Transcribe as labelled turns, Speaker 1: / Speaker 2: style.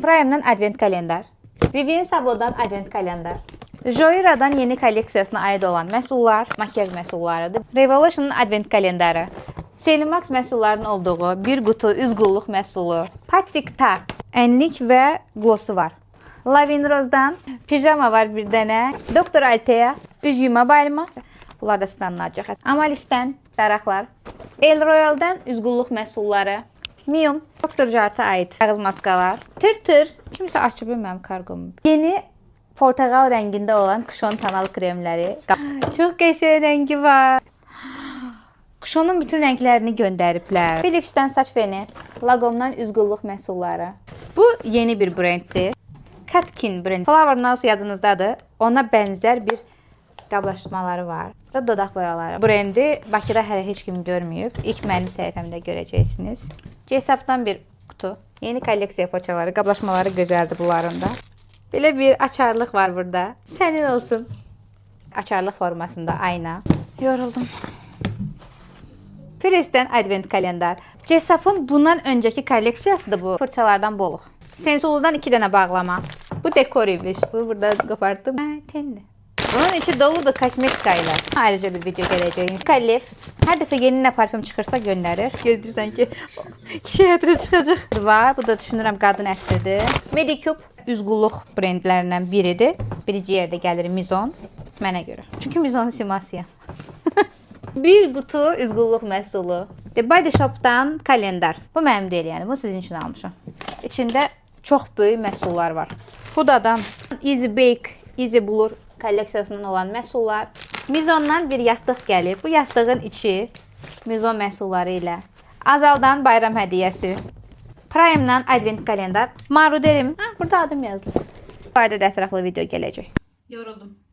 Speaker 1: Prime-dan advent kalendar. Vivien Sabodan advent kalendar. Joyra'dan yeni kolleksiyasına aid olan məhsullar, makyaj məhsullarıdır. Revolution'un advent kalendarı. Selimax məhsullarının olduğu bir qutu üz qulluq məhsulu. Patrick Ta ənlik və glossu var. Lavin Rose'dan pijama var bir dənə. Dr. Altea üz yuma balmı. Bunlar da standlanacaq. Amalis'dən daraqlar. El Royal'dan üz qulluq məhsulları. Mium Dr. Jart'a aid ağız maskalar. Tır. Kimsə açıb mənim kargomu. Yeni portaqal rəngində olan Kuşon tonal kremləri. Çox qəşəng rəngi var. Kuşonun bütün rənglərini göndəriblər. Philips'dən saç feni, Lagom'dan üz qulluq məhsulları. Bu yeni bir brenddir. Katkin brendi. Flower Nose yadınızdadır. Ona bənzər bir qablaşdırmaları var. Da dodaq boyaları. Brendi Bakıda hələ heç kim görməyib. İlk mənim səhifəmdə görəcəksiniz. J-Sap'dan bir qutu. Yeni kolleksiya fırçaları, qablaşmaları gözəldir bunların da. Belə bir açarlıq var burada. Sənin olsun. Açarlıq formasında ayna. Yoruldum. Press'dən advent kalendar. J-Sap'ın bundan öncəki kolleksiyasıdır bu. Fırçalardan boluq. Sensulu'dan 2 dənə bağlama. Bu dekor imiş. Bu burada qopardım. Tenli. Bunun içi doludur kosmetika ilə. Ayrıca bir video gələcək. Kallif hər dəfə yeni nə parfüm çıxırsa göndərir. Gözləyirsən ki, kişi ətri çıxacaq. Var. Bu da düşünürəm qadın ətridir. Medicube üz qulluq brendlərindən biridir. Birinci yerdə gəlir Mizon. Mənə görə. Çünki Mizonun simasıyam. Bir qutu üz qulluq məhsulu. The Body Shop'dan kalendar. Bu mənim deyil, yəni. Bu sizin üçün almışam. İçində çox böyük məhsullar var. Hudadan Easy Bake, Easy Blur kolleksiyasından olan məhsullar. Mizondan bir yastıq gəlib. Bu yastığın içi Mizon məhsulları ilə. Azaldan bayram hədiyyəsi. Prime'dan advent kalendar. Maruderim. Burada adım yazılır. Bu arada da ətraflı video gələcək. Yoruldum.